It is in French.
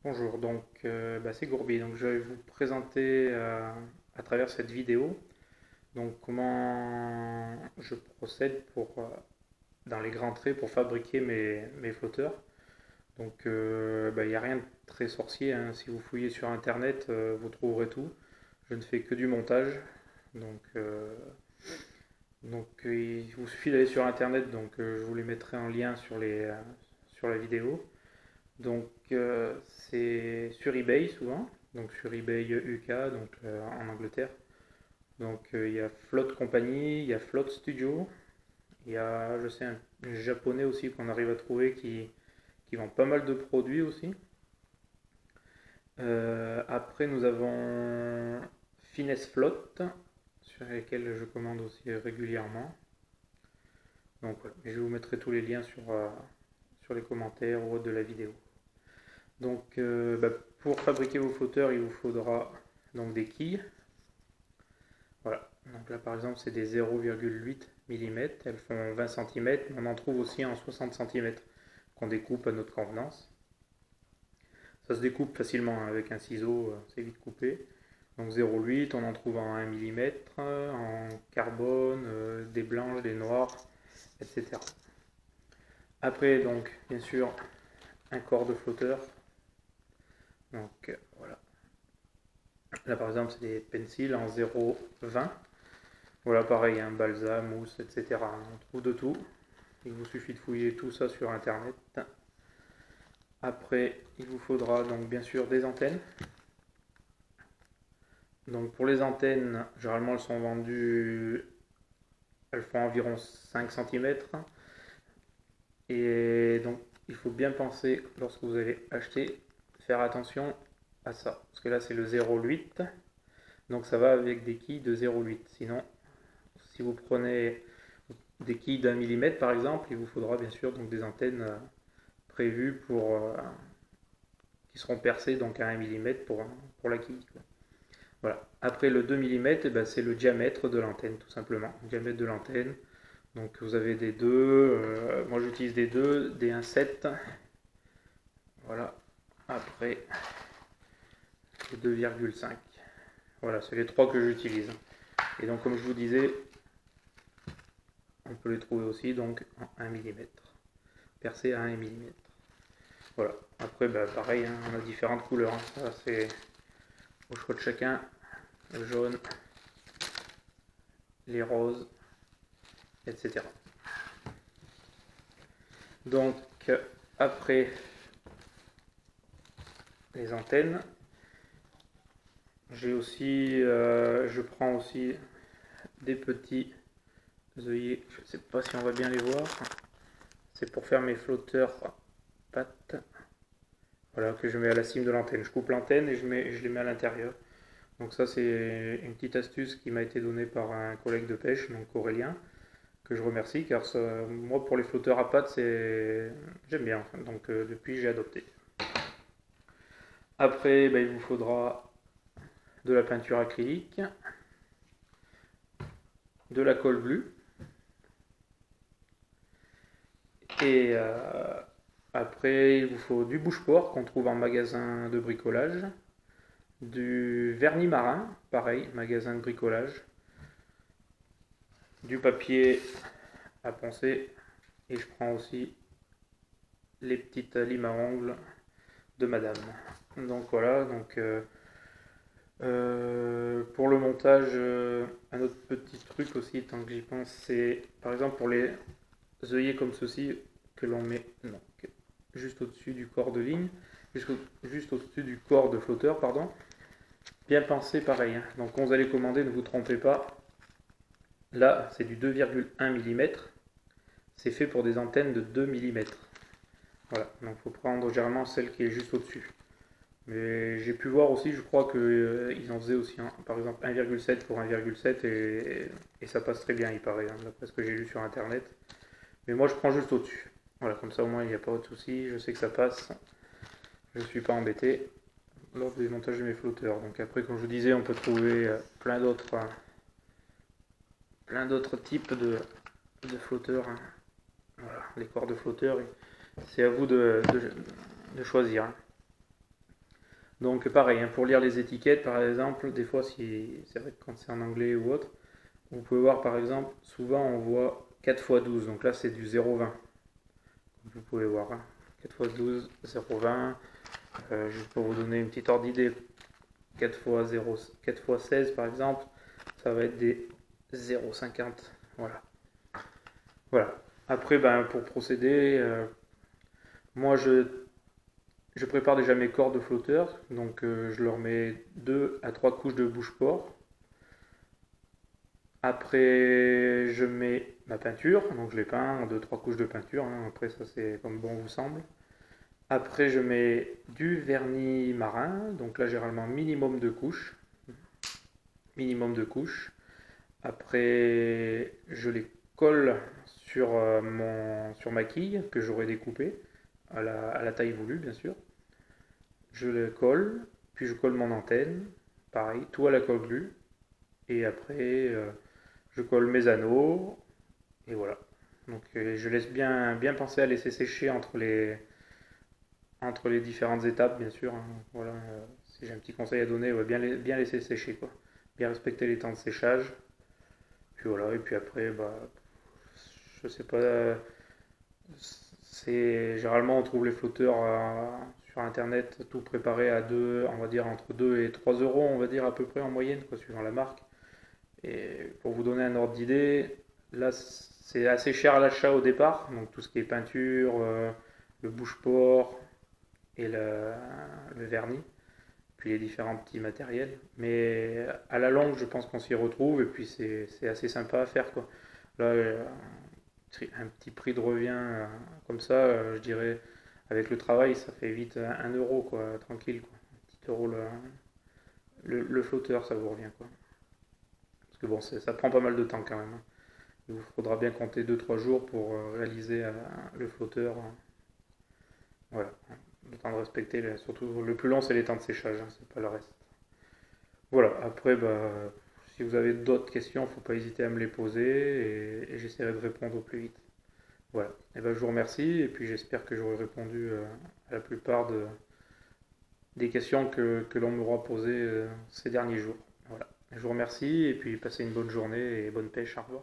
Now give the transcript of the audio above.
Bonjour, donc c'est Gourbi. Donc je vais vous présenter à travers cette vidéo donc comment je procède dans les grands traits pour fabriquer mes flotteurs. Donc il n'y a rien de très sorcier, hein. Si vous fouillez sur internet, vous trouverez tout. Je ne fais que du montage. Donc, il vous suffit d'aller sur internet, je vous les mettrai en lien sur la vidéo. Donc c'est sur eBay souvent, donc sur eBay UK, en Angleterre. Donc il y a Flotte Company, il y a Flotte Studio, il y a je sais un japonais aussi qu'on arrive à trouver qui vend pas mal de produits aussi. Après nous avons Finesse Flotte sur lesquels je commande aussi régulièrement. Donc voilà, je vous mettrai tous les liens sur les commentaires ou autres de la vidéo. Donc, pour fabriquer vos flotteurs, il vous faudra donc des quilles. Voilà. Donc là, par exemple, c'est des 0,8 mm. Elles font 20 cm. On en trouve aussi en 60 cm qu'on découpe à notre convenance. Ça se découpe facilement hein, avec un ciseau, c'est vite coupé. Donc 0,8, on en trouve en 1 mm, en carbone, des blanches, des noires, etc. Après, donc, bien sûr, un corps de flotteur. Donc, voilà. Là par exemple c'est des pencils en 0,20. Voilà pareil, un balsam, mousse, etc. On trouve de tout. Il vous suffit de fouiller tout ça sur internet. Après il vous faudra donc bien sûr des antennes. Donc pour les antennes, généralement elles sont vendues, elles font environ 5 cm. Et donc il faut bien penser lorsque vous allez acheter, faire attention à ça. Parce que là c'est le 0,8. Donc ça va avec des quilles de 0,8. Sinon, si vous prenez des quilles d'un millimètre par exemple, il vous faudra bien sûr donc des antennes prévues qui seront percées donc à 1 mm pour la quille. Voilà. Après le 2 mm, c'est le diamètre de l'antenne tout simplement. Le diamètre de l'antenne. Donc vous avez des 2, moi j'utilise des 2, des 1,7. Voilà. Après les 2,5. Voilà, c'est les trois que j'utilise. Et donc comme je vous disais, on peut les trouver aussi donc en 1 mm, percé à 1 mm. Voilà. Après, pareil, hein, on a différentes couleurs. Hein. Ça, c'est au choix de chacun. Le jaune, les roses, etc. Donc, après les antennes, je prends aussi des petits œillets. Je ne sais pas si on va bien les voir. C'est pour faire mes flotteurs pattes. Voilà, que je mets à la cime de l'antenne. Je coupe l'antenne et je les mets à l'intérieur. Donc ça c'est une petite astuce qui m'a été donnée par un collègue de pêche, donc Aurélien, que je remercie car ça, moi pour les flotteurs à pattes j'aime bien. Donc depuis j'ai adopté. Après il vous faudra de la peinture acrylique, de la colle bleue et après il vous faut du bouche-port qu'on trouve en magasin de bricolage, du vernis marin, pareil, magasin de bricolage, du papier à poncer et je prends aussi les petites limes à ongles de madame. Donc voilà, pour le montage, un autre petit truc aussi, tant que j'y pense, c'est par exemple pour les œillets comme ceci que l'on met donc, juste au-dessus du corps de ligne, juste au-dessus du corps de flotteur, pardon. Bien penser pareil. Hein. Donc quand vous allez commander, ne vous trompez pas. Là, c'est du 2,1 mm. C'est fait pour des antennes de 2 mm. Voilà, donc il faut prendre généralement celle qui est juste au-dessus. Mais j'ai pu voir aussi, je crois qu'ils en faisaient aussi, par exemple 1,7 pour 1,7 et ça passe très bien, il paraît, hein, d'après ce que j'ai lu sur internet. Mais moi je prends juste au-dessus. Voilà, comme ça au moins il n'y a pas de souci, je sais que ça passe. Je ne suis pas embêté lors du montage de mes flotteurs. Donc après, comme je vous disais, on peut trouver plein d'autres types de flotteurs. Hein. Voilà, les corps de flotteurs, c'est à vous de choisir. Hein. Donc pareil, hein, pour lire les étiquettes par exemple, des fois si c'est vrai que quand c'est en anglais ou autre, vous pouvez voir par exemple, souvent on voit 4 x 12, donc là c'est du 0,20. Vous pouvez voir, hein. 4 x 12, 0,20. Juste pour vous donner une petite ordre d'idée, 4 x 16 par exemple, ça va être des 0,50. Voilà. Voilà. Après, ben, pour procéder, moi je prépare déjà mes cordes de flotteurs, donc je leur mets 2 à 3 couches de bouche-port. Après, je mets ma peinture, donc je les peins en 2-3 couches de peinture, hein. Après, ça c'est comme bon vous semble. Après, je mets du vernis marin, donc là généralement minimum de couches. Minimum de couches. Après, je les colle sur ma quille que j'aurai découpée à la taille voulue, bien sûr. Je les colle, puis je colle mon antenne, pareil, tout à la colle glue. Et après, je colle mes anneaux, et voilà. Donc, je laisse bien penser à laisser sécher entre les différentes étapes, bien sûr, hein. Voilà, si j'ai un petit conseil à donner, ouais, bien laisser sécher, quoi. Bien respecter les temps de séchage. Puis voilà, et puis après, bah, je sais pas, c'est généralement on trouve les flotteurs sur internet tout préparé à deux, on va dire entre 2 et 3 euros, on va dire à peu près en moyenne, quoi, suivant la marque. Et pour vous donner un ordre d'idée, là c'est assez cher à l'achat au départ, donc tout ce qui est peinture, le bouche-port et le vernis, puis les différents petits matériels. Mais à la longue, je pense qu'on s'y retrouve et puis c'est assez sympa à faire, quoi. Là, un petit prix de revient comme ça, je dirais, avec le travail, ça fait vite 1 euro, quoi, tranquille, quoi. Un petit euro le flotteur, ça vous revient, quoi. Parce que bon, ça prend pas mal de temps quand même, hein. Il vous faudra bien compter 2-3 jours pour réaliser le flotteur. Voilà. Le temps de respecter, surtout le plus long, c'est les temps de séchage, hein, c'est pas le reste. Voilà, après, bah, si vous avez d'autres questions, faut pas hésiter à me les poser et j'essaierai de répondre au plus vite. Voilà. Et ben, je vous remercie et puis j'espère que j'aurai répondu à la plupart des questions que l'on m'aura posées ces derniers jours. Voilà. Je vous remercie et puis passez une bonne journée et bonne pêche. Au revoir.